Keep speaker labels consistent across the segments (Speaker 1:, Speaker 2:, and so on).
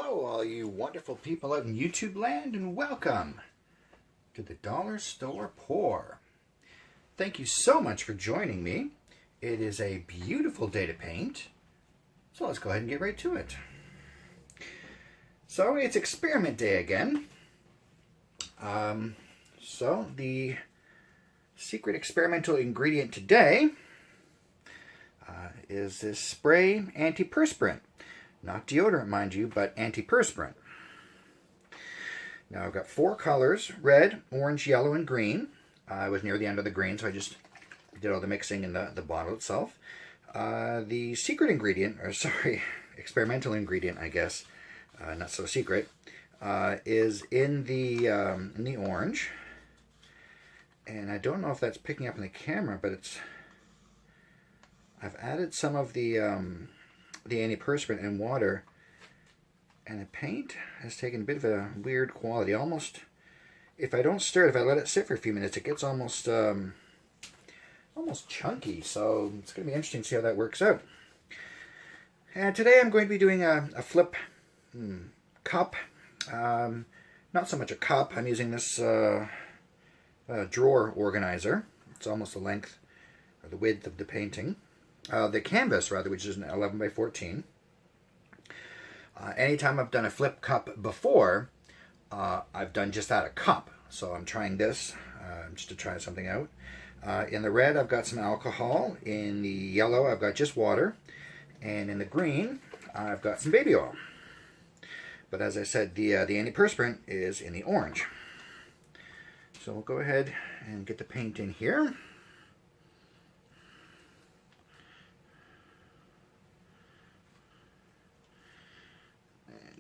Speaker 1: Hello, all you wonderful people out in YouTube land, and welcome to the Dollar Store Pour. Thank you so much for joining me. It is a beautiful day to paint, so let's go ahead and get right to it. So it's experiment day again. So the secret experimental ingredient today is this spray antiperspirant. Not deodorant, mind you, but antiperspirant. Now I've got 4 colors: red, orange, yellow, and green. I was near the end of the green, so I just did all the mixing in the bottle itself. The secret ingredient, or sorry, experimental ingredient, I guess, not so secret, is in the orange. And I don't know if that's picking up in the camera, but I've added some of the antiperspirant in water, and the paint has taken a bit of a weird quality. Almost, if I don't stir it, if I let it sit for a few minutes, it gets almost chunky. So it's going to be interesting to see how that works out. And today I'm going to be doing a flip cup. Not so much a cup. I'm using this drawer organizer. It's almost the length or the width of the painting. The canvas, rather, which is an 11 by 14. Anytime I've done a flip cup before, I've done just that, a cup. So I'm trying this just to try something out. In the red, I've got some alcohol. In the yellow, I've got just water. And in the green, I've got some baby oil. But as I said, the antiperspirant is in the orange. So we'll go ahead and get the paint in here.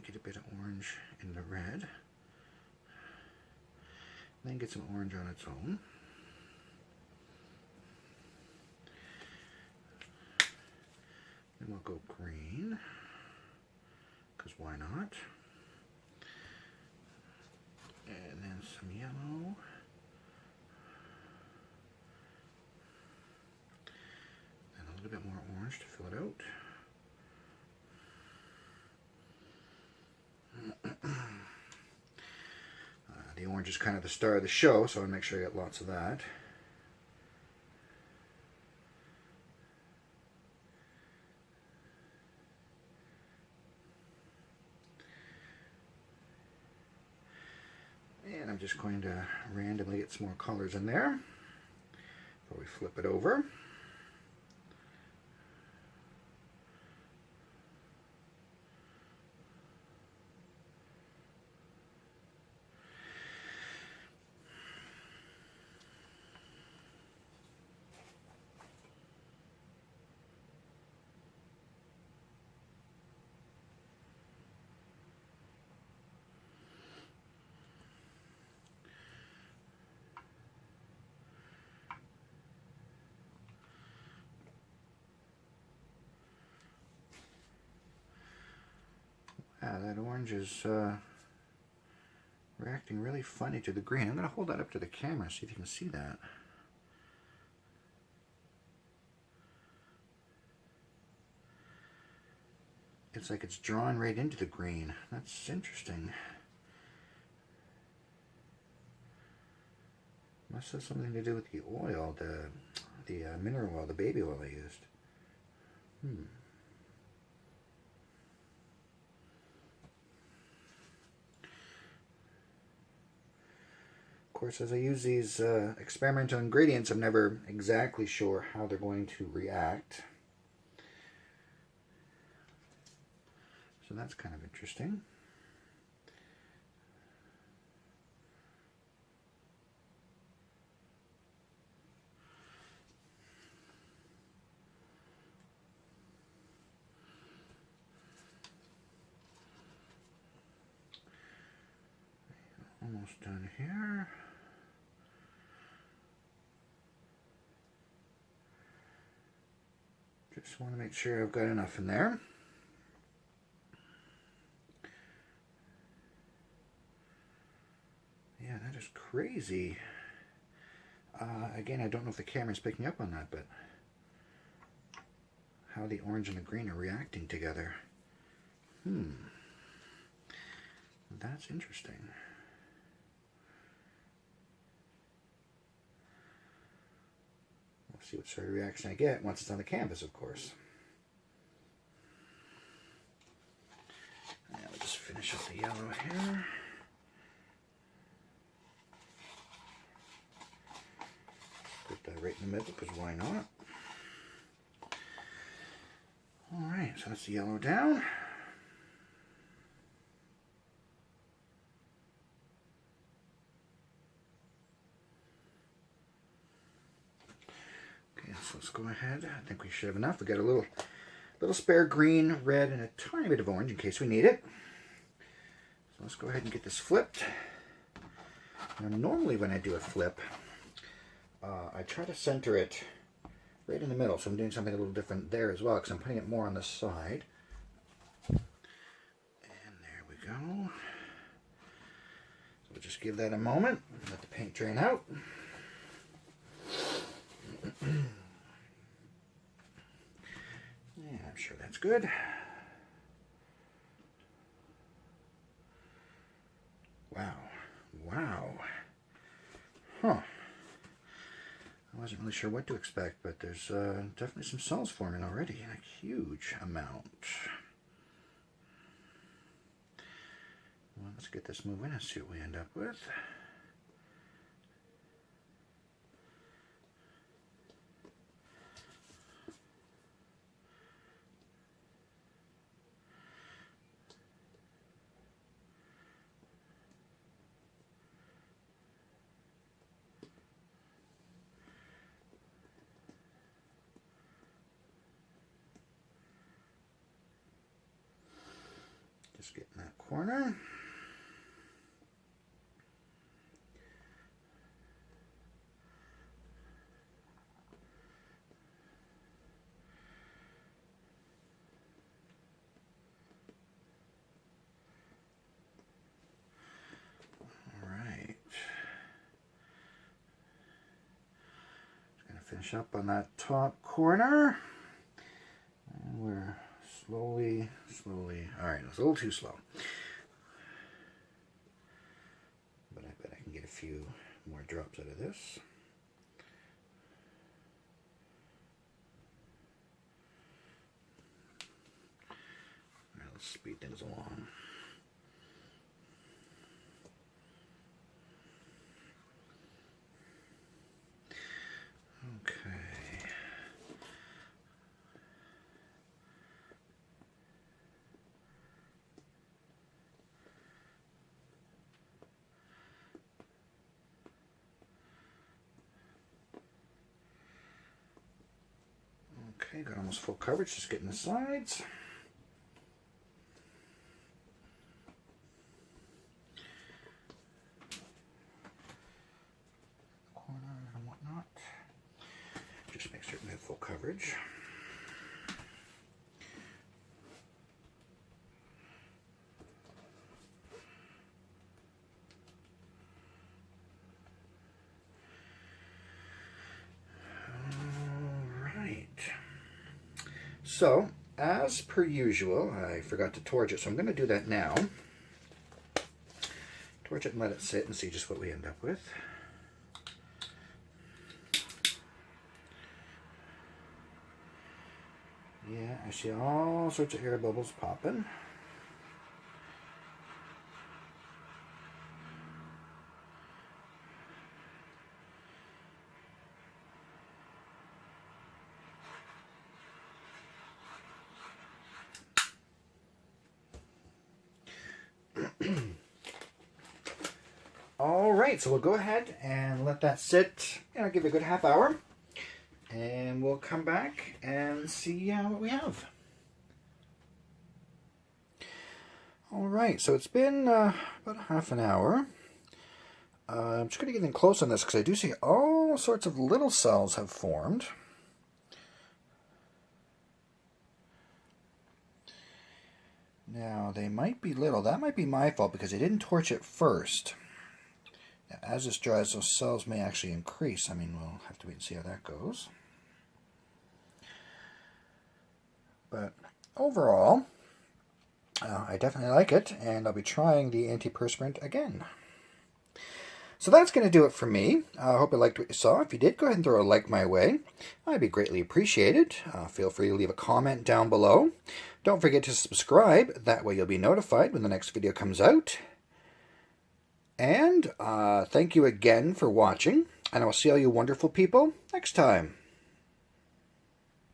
Speaker 1: Get a bit of orange in the red, then get some orange on its own. Then we'll go green, because why not? And then some yellow. And a little bit more orange to fill it out. The orange is kind of the star of the show, so I'll make sure I get lots of that. And I'm just going to randomly get some more colors in there before we flip it over. That orange is reacting really funny to the green. I'm going to hold that up to the camera, see if you can see that. It's like it's drawn right into the green. That's interesting. Must have something to do with the oil, the mineral oil, the baby oil I used. Of course, as I use these experimental ingredients, I'm never exactly sure how they're going to react. So that's kind of interesting. Almost done here. Just want to make sure I've got enough in there. Yeah, that is crazy. Again, I don't know if the camera's picking up on that, but how the orange and the green are reacting together. That's interesting. We'll see what sort of reaction I get once it's on the canvas, of course. Now we'll just finish up the yellow here. Put that right in the middle, because why not? Alright, so that's the yellow down. Okay, so let's go ahead. I think we should have enough. We got a little spare green, red, and a tiny bit of orange in case we need it. So let's go ahead and get this flipped. Now, normally when I do a flip, I try to center it right in the middle, so I'm doing something a little different there as well, because I'm putting it more on the side. And there we go. So we'll just give that a moment, let the paint drain out. Yeah, I'm sure that's good. Wow. Wow. Huh. I wasn't really sure what to expect, but there's definitely some cells forming already in a huge amount. Well, let's get this moving and see what we end up with. Just get in that corner. All right. Just going to finish up on that top corner. And we're slowly. All right, it was a little too slow. But I bet I can get a few more drops out of this. All right, let's speed things along. Okay. Okay, got almost full coverage, just getting the sides. Corner and whatnot. Just make certain we have full coverage. So, as per usual, I forgot to torch it, so I'm going to do that now. Torch it and let it sit and see just what we end up with. Yeah, I see all sorts of air bubbles popping. All right, so we'll go ahead and let that sit, give it a good half hour, and we'll come back and see what we have. All right, so it's been about half an hour. I'm just going to get in close on this because I do see all sorts of little cells have formed. Now, they might be little. That might be my fault because I didn't torch it first. Now, as this dries, those cells may actually increase. I mean, we'll have to wait and see how that goes. But overall, I definitely like it, and I'll be trying the antiperspirant again. So that's going to do it for me. I hope you liked what you saw. If you did, go ahead and throw a like my way. I'd be greatly appreciated. Feel free to leave a comment down below. Don't forget to subscribe. That way you'll be notified when the next video comes out. And thank you again for watching. And I will see all you wonderful people next time.